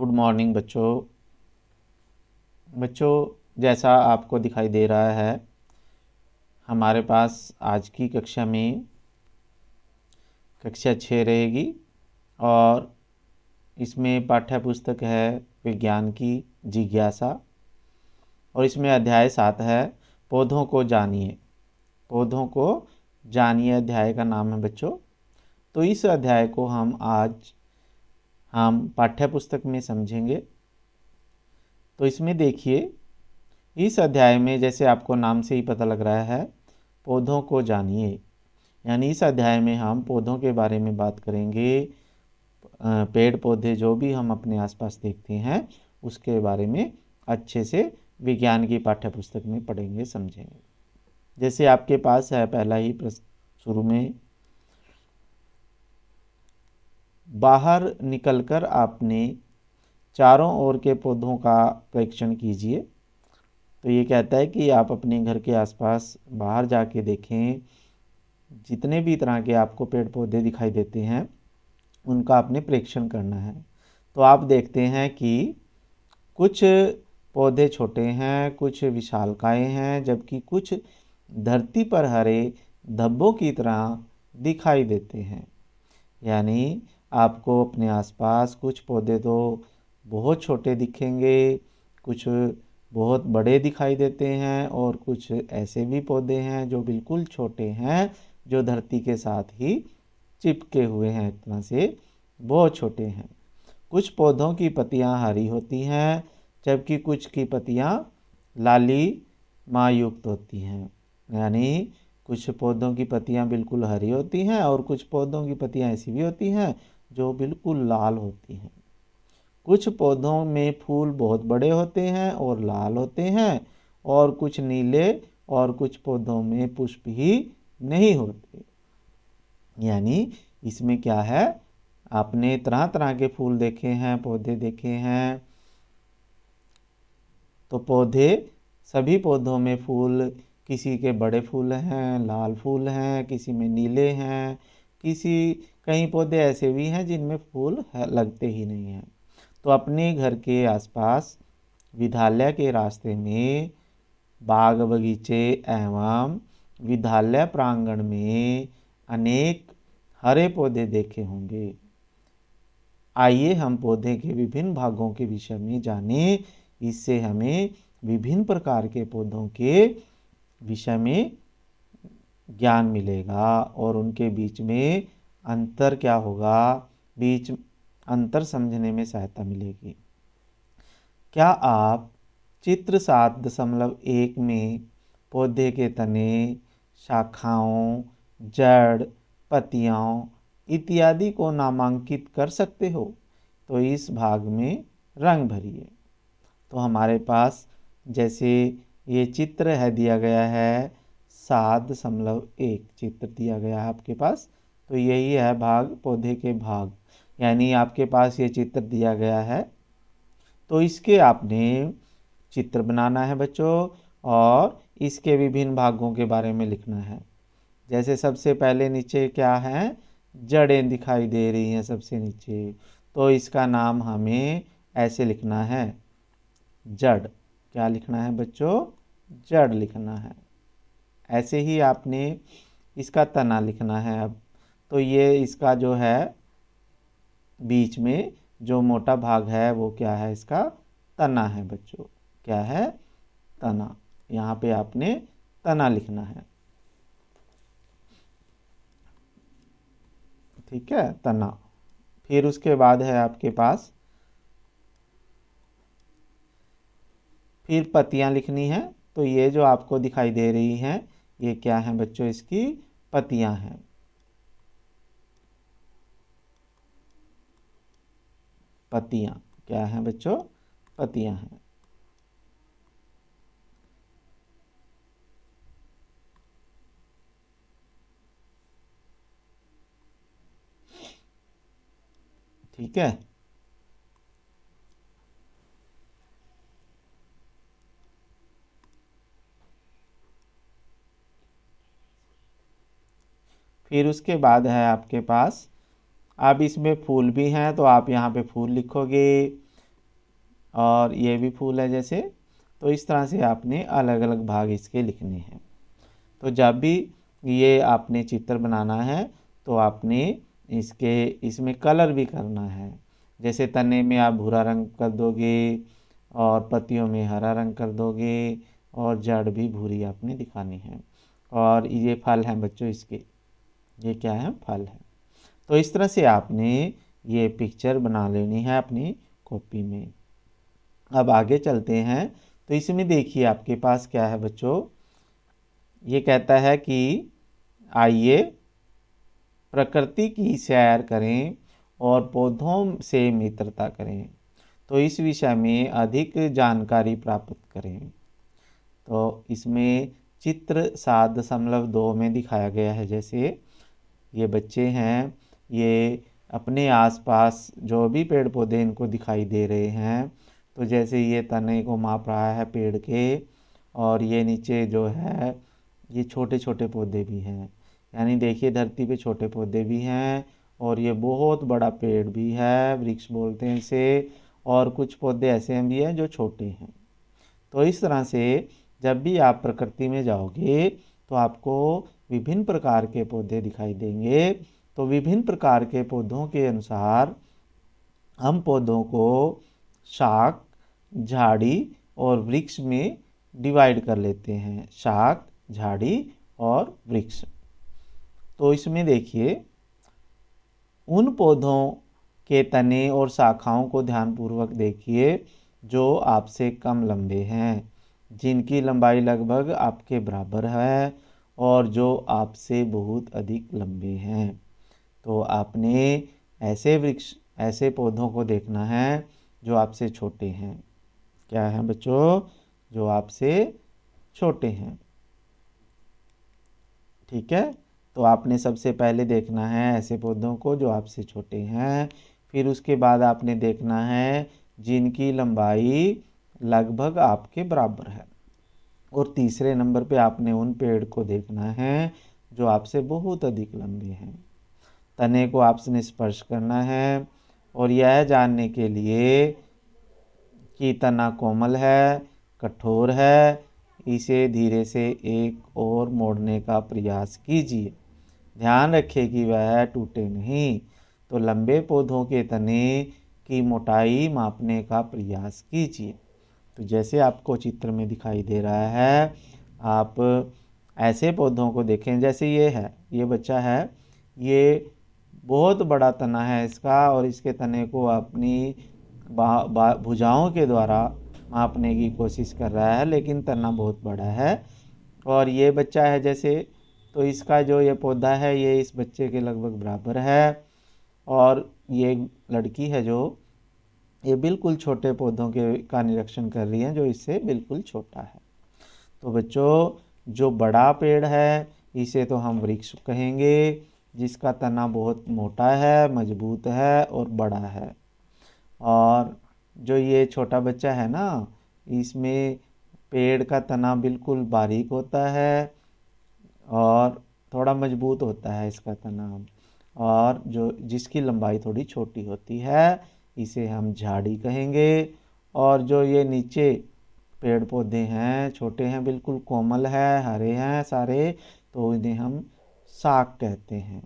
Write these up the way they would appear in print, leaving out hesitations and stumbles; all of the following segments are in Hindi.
गुड मॉर्निंग बच्चों। बच्चों, जैसा आपको दिखाई दे रहा है, हमारे पास आज की कक्षा में कक्षा 6 रहेगी और इसमें पाठ्य पुस्तक है विज्ञान की जिज्ञासा। और इसमें अध्याय 7 है पौधों को जानिए। पौधों को जानिए अध्याय का नाम है बच्चों। तो इस अध्याय को हम पाठ्य पुस्तक में समझेंगे। तो इसमें देखिए, इस अध्याय में जैसे आपको नाम से ही पता लग रहा है, पौधों को जानिए, यानी इस अध्याय में हम पौधों के बारे में बात करेंगे। पेड़ पौधे जो भी हम अपने आसपास देखते हैं उसके बारे में अच्छे से विज्ञान की पाठ्य पुस्तक में पढ़ेंगे, समझेंगे। जैसे आपके पास है पहला ही प्रश्न शुरू में, बाहर निकलकर आपने चारों ओर के पौधों का परीक्षण कीजिए। तो ये कहता है कि आप अपने घर के आसपास बाहर जाके देखें, जितने भी तरह के आपको पेड़ पौधे दिखाई देते हैं उनका आपने परीक्षण करना है। तो आप देखते हैं कि कुछ पौधे छोटे हैं, कुछ विशालकाय हैं, जबकि कुछ धरती पर हरे धब्बों की तरह दिखाई देते हैं। यानी आपको अपने आसपास कुछ पौधे तो बहुत छोटे दिखेंगे, कुछ बहुत बड़े दिखाई देते हैं, और कुछ ऐसे भी पौधे हैं जो बिल्कुल छोटे हैं, जो धरती के साथ ही चिपके हुए हैं, एक तरह से बहुत छोटे हैं। कुछ पौधों की पत्तियां हरी होती हैं, जबकि कुछ की पत्तियां लालिमा युक्त होती हैं। यानी कुछ पौधों की पत्तियां बिल्कुल हरी होती हैं और कुछ पौधों की पत्तियां ऐसी भी होती हैं जो बिल्कुल लाल होती हैं। कुछ पौधों में फूल बहुत बड़े होते हैं और लाल होते हैं, और कुछ नीले, और कुछ पौधों में पुष्प ही नहीं होते। यानी इसमें क्या है, आपने तरह तरह के फूल देखे हैं, पौधे देखे हैं। तो सभी पौधों में फूल, किसी के बड़े फूल हैं, लाल फूल हैं, किसी में नीले हैं, कई पौधे ऐसे भी हैं जिनमें फूल लगते ही नहीं हैं। तो अपने घर के आसपास, विद्यालय के रास्ते में, बाग बगीचे एवं विद्यालय प्रांगण में अनेक हरे पौधे देखे होंगे। आइए हम पौधे के विभिन्न भागों के विषय में जानें। इससे हमें विभिन्न प्रकार के पौधों के विषय में ज्ञान मिलेगा और उनके बीच में अंतर क्या होगा, अंतर समझने में सहायता मिलेगी। क्या आप चित्र 7.1 में पौधे के तने, शाखाओं, जड़, पत्तियों इत्यादि को नामांकित कर सकते हो? तो इस भाग में रंग भरिए। तो हमारे पास जैसे ये चित्र है, दिया गया है 7.1 चित्र दिया गया है आपके पास। तो यही है भाग, पौधे के भाग। यानी आपके पास ये चित्र दिया गया है, तो इसके आपने चित्र बनाना है बच्चों, और इसके विभिन्न भागों के बारे में लिखना है। जैसे सबसे पहले नीचे क्या है, जड़ें दिखाई दे रही हैं सबसे नीचे, तो इसका नाम हमें ऐसे लिखना है, जड़। क्या लिखना है बच्चों? जड़ लिखना है। ऐसे ही आपने इसका तना लिखना है। अब तो ये इसका जो है बीच में जो मोटा भाग है वो क्या है, इसका तना है बच्चों। क्या है? तना। यहाँ पे आपने तना लिखना है, ठीक है, तना। फिर उसके बाद है आपके पास, फिर पत्तियां लिखनी है। तो ये जो आपको दिखाई दे रही हैं, ये क्या है बच्चों, इसकी पत्तियां हैं। पत्तियां क्या हैं बच्चों? पत्तियां हैं। ठीक है। फिर उसके बाद है आपके पास, अब इसमें फूल भी हैं तो आप यहाँ पे फूल लिखोगे। और ये भी फूल है जैसे। तो इस तरह से आपने अलग अलग भाग इसके लिखने हैं। तो जब भी ये आपने चित्र बनाना है तो आपने इसमें कलर भी करना है। जैसे तने में आप भूरा रंग कर दोगे और पत्तियों में हरा रंग कर दोगे और जड़ भी भूरी आपने दिखानी है। और ये फल हैं बच्चों इसके, ये क्या है, फल है। तो इस तरह से आपने ये पिक्चर बना लेनी है अपनी कॉपी में। अब आगे चलते हैं। तो इसमें देखिए आपके पास क्या है बच्चों, ये कहता है कि आइए प्रकृति की सैर करें और पौधों से मित्रता करें। तो इस विषय में अधिक जानकारी प्राप्त करें। तो इसमें चित्र 7.2 में दिखाया गया है। जैसे ये बच्चे हैं, ये अपने आसपास जो भी पेड़ पौधे इनको दिखाई दे रहे हैं, तो जैसे ये तने को माप रहा है पेड़ के, और ये नीचे जो है ये छोटे छोटे पौधे भी हैं। यानी देखिए धरती पे छोटे पौधे भी हैं और ये बहुत बड़ा पेड़ भी है, वृक्ष बोलते हैं इसे। और कुछ पौधे ऐसे भी हैं जो छोटे हैं। तो इस तरह से जब भी आप प्रकृति में जाओगे तो आपको विभिन्न प्रकार के पौधे दिखाई देंगे। तो विभिन्न प्रकार के पौधों के अनुसार हम पौधों को शाख, झाड़ी और वृक्ष में डिवाइड कर लेते हैं। शाख, झाड़ी और वृक्ष। तो इसमें देखिए उन पौधों के तने और शाखाओं को ध्यानपूर्वक देखिए जो आपसे कम लंबे हैं, जिनकी लंबाई लगभग आपके बराबर है, और जो आपसे बहुत अधिक लंबे हैं। तो आपने ऐसे वृक्ष, ऐसे पौधों को देखना है जो आपसे छोटे हैं। क्या है बच्चों, जो आपसे छोटे हैं। ठीक है। तो आपने सबसे पहले देखना है ऐसे पौधों को जो आपसे छोटे हैं। फिर उसके बाद आपने देखना है जिनकी लंबाई लगभग आपके बराबर है। और तीसरे नंबर पे आपने उन पेड़ को देखना है जो आपसे बहुत अधिक लंबे हैं। तने को आपने स्पर्श करना है और यह जानने के लिए कि तना कोमल है, कठोर है, इसे धीरे से एक और मोड़ने का प्रयास कीजिए। ध्यान रखें कि वह टूटे नहीं। तो लंबे पौधों के तने की मोटाई मापने का प्रयास कीजिए। तो जैसे आपको चित्र में दिखाई दे रहा है, आप ऐसे पौधों को देखें। जैसे ये है, ये बच्चा है, ये बहुत बड़ा तना है इसका, और इसके तने को अपनी भुजाओं के द्वारा मापने की कोशिश कर रहा है, लेकिन तना बहुत बड़ा है। और ये बच्चा है जैसे, तो इसका जो ये पौधा है ये इस बच्चे के लगभग बराबर है। और ये लड़की है जो ये बिल्कुल छोटे पौधों के का निरीक्षण कर रही है जो इससे बिल्कुल छोटा है। तो बच्चों जो बड़ा पेड़ है इसे तो हम वृक्ष कहेंगे, जिसका तना बहुत मोटा है, मजबूत है और बड़ा है। और जो ये छोटा बच्चा है ना, इसमें पेड़ का तना बिल्कुल बारीक होता है और थोड़ा मजबूत होता है इसका तना, और जो जिसकी लंबाई थोड़ी छोटी होती है इसे हम झाड़ी कहेंगे। और जो ये नीचे पेड़ पौधे हैं, छोटे हैं, बिल्कुल कोमल है, हरे हैं सारे, तो इन्हें हम शाख कहते हैं।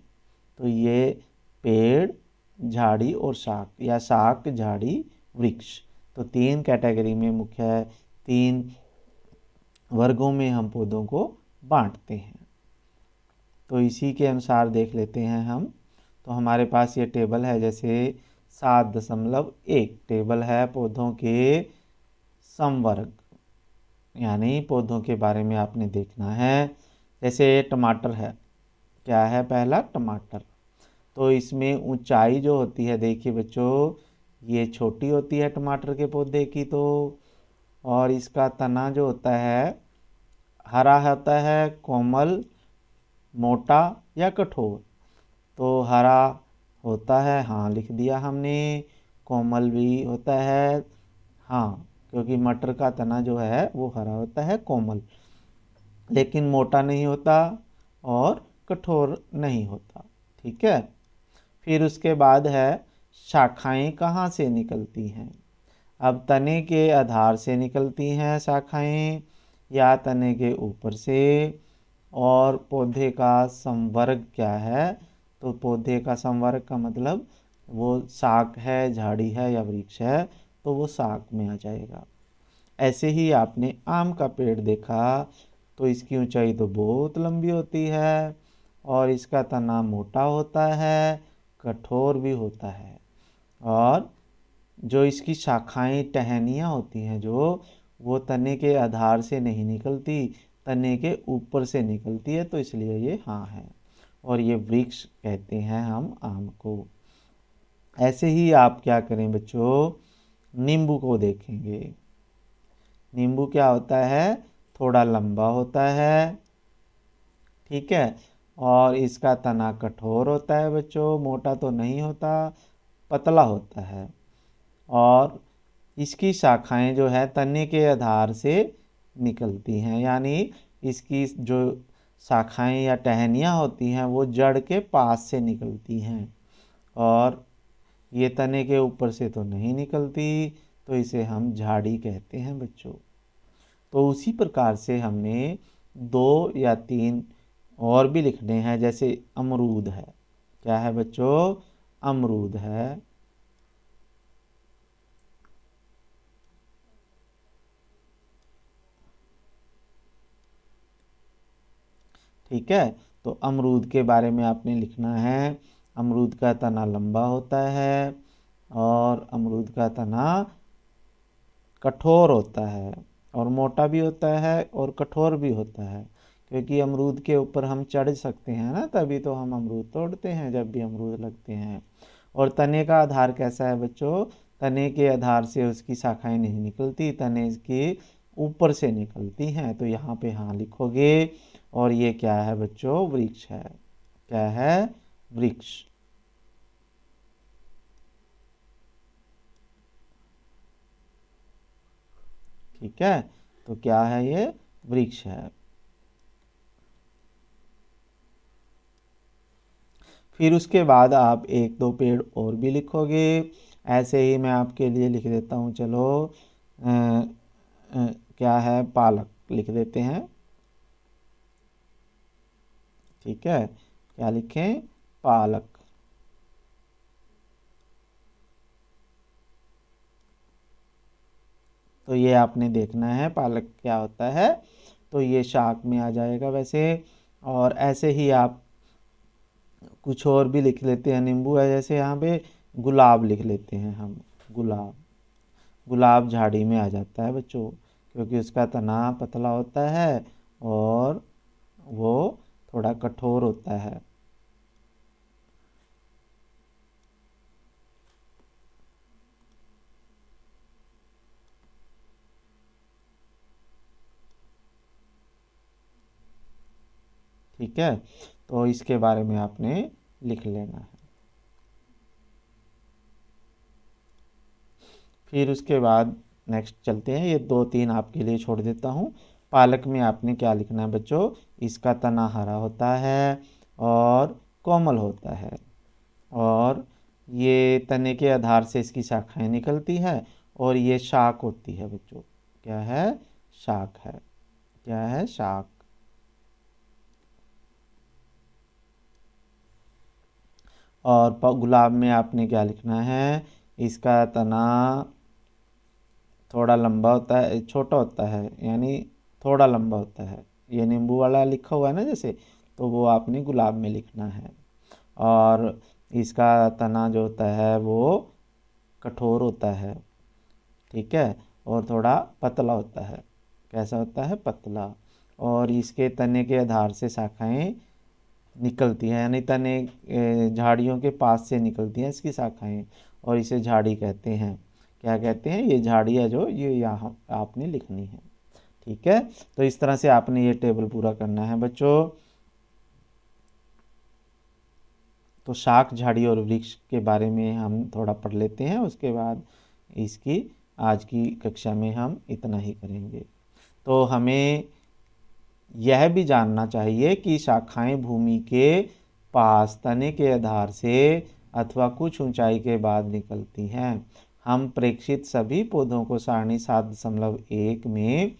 तो ये पेड़, झाड़ी और शाख, या शाख, झाड़ी, वृक्ष, तो 3 कैटेगरी में मुख्य है, 3 वर्गों में हम पौधों को बांटते हैं। तो इसी के अनुसार देख लेते हैं हम। तो हमारे पास ये टेबल है, जैसे 7.1 टेबल है पौधों के समवर्ग, यानी पौधों के बारे में आपने देखना है। जैसे टमाटर है, क्या है, पहला टमाटर। तो इसमें ऊंचाई जो होती है, देखिए बच्चों, ये छोटी होती है टमाटर के पौधे की तो, और इसका तना जो होता है हरा होता है, कोमल, मोटा या कठोर। तो हरा होता है, हाँ लिख दिया हमने। कोमल भी होता है, हाँ, क्योंकि मटर का तना जो है वो हरा होता है, कोमल, लेकिन मोटा नहीं होता और कठोर नहीं होता। ठीक है। फिर उसके बाद है शाखाएं कहाँ से निकलती हैं। अब तने के आधार से निकलती हैं शाखाएं या तने के ऊपर से। और पौधे का संवर्ग क्या है? तो पौधे का संवर्ग का मतलब वो शाख है, झाड़ी है या वृक्ष है, तो वो शाख में आ जाएगा। ऐसे ही आपने आम का पेड़ देखा तो इसकी ऊंचाई तो बहुत लंबी होती है और इसका तना मोटा होता है, कठोर भी होता है। और जो इसकी शाखाएं, टहनियाँ होती हैं जो, वो तने के आधार से नहीं निकलती, तने के ऊपर से निकलती है, तो इसलिए ये हाँ है। और ये वृक्ष कहते हैं हम आम को। ऐसे ही आप क्या करें बच्चों, नींबू को देखेंगे। नींबू क्या होता है? थोड़ा लंबा होता है, ठीक है। और इसका तना कठोर होता है बच्चों, मोटा तो नहीं होता, पतला होता है। और इसकी शाखाएं जो है तने के आधार से निकलती हैं, यानी इसकी जो शाखाएं या टहनियाँ होती हैं वो जड़ के पास से निकलती हैं और ये तने के ऊपर से तो नहीं निकलती, तो इसे हम झाड़ी कहते हैं बच्चों। तो उसी प्रकार से हमने 2 या 3 और भी लिखने हैं, जैसे अमरूद है। क्या है बच्चों? अमरूद है। ठीक है, तो अमरूद के बारे में आपने लिखना है। अमरूद का तना लंबा होता है और अमरूद का तना कठोर होता है और मोटा भी होता है और कठोर भी होता है, क्योंकि अमरूद के ऊपर हम चढ़ सकते हैं ना, तभी तो हम अमरूद तोड़ते हैं जब भी अमरूद लगते हैं। और तने का आधार कैसा है बच्चों? तने के आधार से उसकी शाखाएं नहीं निकलती, तने के ऊपर से निकलती हैं, तो यहाँ पे हाँ लिखोगे। और ये क्या है बच्चों? वृक्ष है। क्या है? वृक्ष। ठीक है, तो क्या है? ये वृक्ष है। फिर उसके बाद आप 1-2 पेड़ और भी लिखोगे। ऐसे ही मैं आपके लिए लिख देता हूँ, चलो क्या है, पालक लिख देते हैं। ठीक है, क्या लिखें? पालक। तो ये आपने देखना है पालक क्या होता है, तो ये शाक में आ जाएगा वैसे। और ऐसे ही आप कुछ और भी लिख लेते हैं, नींबू है जैसे, यहाँ पे गुलाब लिख लेते हैं हम। गुलाब, गुलाब झाड़ी में आ जाता है बच्चों, क्योंकि उसका तना पतला होता है और वो थोड़ा कठोर होता है। ठीक है, तो इसके बारे में आपने लिख लेना है। फिर उसके बाद नेक्स्ट चलते हैं, ये 2-3 आपके लिए छोड़ देता हूँ। पालक में आपने क्या लिखना है बच्चों? इसका तना हरा होता है और कोमल होता है और ये तने के आधार से इसकी शाखाएं निकलती है और ये शाख होती है बच्चों। क्या है? शाख है। क्या है? शाख। और गुलाब में आपने क्या लिखना है? इसका तना थोड़ा लंबा होता है, छोटा होता है, यानी थोड़ा लंबा होता है। ये नींबू वाला लिखा हुआ है ना जैसे, तो वो आपने गुलाब में लिखना है। और इसका तना जो होता है वो कठोर होता है, ठीक है, और थोड़ा पतला होता है। कैसा होता है? पतला। और इसके तने के आधार से शाखाएं निकलती हैं, यानी तने झाड़ियों के पास से निकलती हैं इसकी शाखाएं, और इसे झाड़ी कहते हैं। क्या कहते हैं? ये झाड़ी है जो ये यहाँ आपने लिखनी है। ठीक है, तो इस तरह से आपने ये टेबल पूरा करना है बच्चों। तो शाख, झाड़ी और वृक्ष के बारे में हम थोड़ा पढ़ लेते हैं, उसके बाद इसकी आज की कक्षा में हम इतना ही करेंगे। तो हमें यह भी जानना चाहिए कि शाखाएं भूमि के पास तने के आधार से अथवा कुछ ऊंचाई के बाद निकलती हैं। हम प्रेक्षित सभी पौधों को सारणी 7.1 में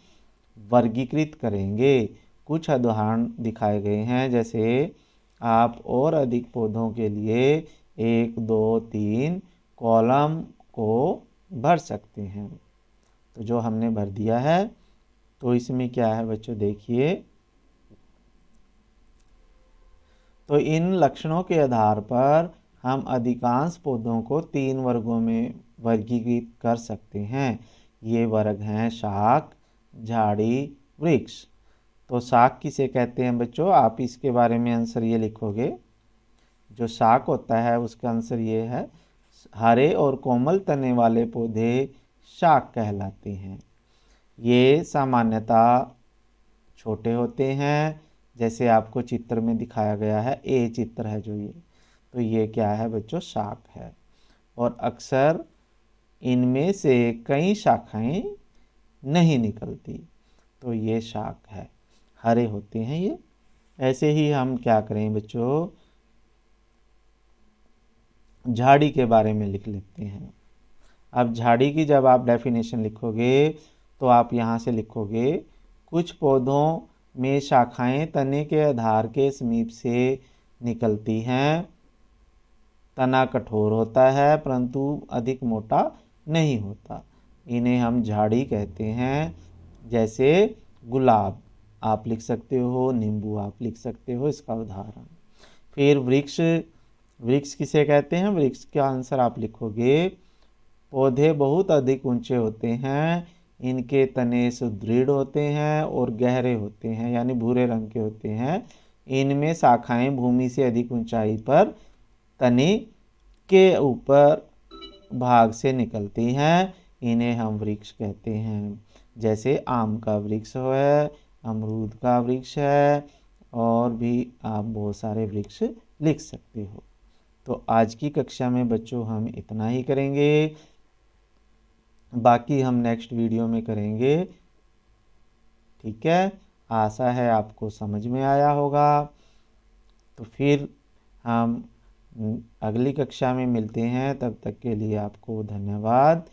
वर्गीकृत करेंगे। कुछ उदाहरण दिखाए गए हैं, जैसे आप और अधिक पौधों के लिए 1, 2, 3 कॉलम को भर सकते हैं। तो जो हमने भर दिया है, तो इसमें क्या है बच्चों, देखिए। तो इन लक्षणों के आधार पर हम अधिकांश पौधों को 3 वर्गों में वर्गीकृत कर सकते हैं। ये वर्ग हैं शाक, झाड़ी, वृक्ष। तो शाक किसे कहते हैं बच्चों, आप इसके बारे में आंसर ये लिखोगे। जो शाक होता है उसका आंसर ये है, हरे और कोमल तने वाले पौधे शाक कहलाते हैं। ये सामान्यतः छोटे होते हैं, जैसे आपको चित्र में दिखाया गया है, ए चित्र है जो ये, तो ये क्या है बच्चों, शाक है। और अक्सर इनमें से कई शाखाएं नहीं निकलती, तो ये शाक है, हरे होते हैं ये। ऐसे ही हम क्या करें बच्चों, झाड़ी के बारे में लिख लेते हैं। अब झाड़ी की जब आप डेफिनेशन लिखोगे तो आप यहाँ से लिखोगे, कुछ पौधों में शाखाएं तने के आधार के समीप से निकलती हैं। तना कठोर होता है परंतु अधिक मोटा नहीं होता, इन्हें हम झाड़ी कहते हैं। जैसे गुलाब आप लिख सकते हो, नींबू आप लिख सकते हो, इसका उदाहरण। फिर वृक्ष, वृक्ष किसे कहते हैं, वृक्ष का आंसर आप लिखोगे, पौधे बहुत अधिक ऊंचे होते हैं, इनके तने सुदृढ़ होते हैं और गहरे होते हैं, यानी भूरे रंग के होते हैं। इनमें शाखाएं भूमि से अधिक ऊंचाई पर तने के ऊपर भाग से निकलती हैं, इन्हें हम वृक्ष कहते हैं। जैसे आम का वृक्ष है, अमरूद का वृक्ष है, और भी आप बहुत सारे वृक्ष लिख सकते हो। तो आज की कक्षा में बच्चों हम इतना ही करेंगे, बाकी हम नेक्स्ट वीडियो में करेंगे। ठीक है, आशा है आपको समझ में आया होगा। तो फिर हम अगली कक्षा में मिलते हैं, तब तक के लिए आपको धन्यवाद।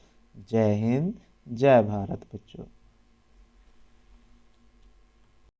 जय हिंद, जय भारत बच्चों।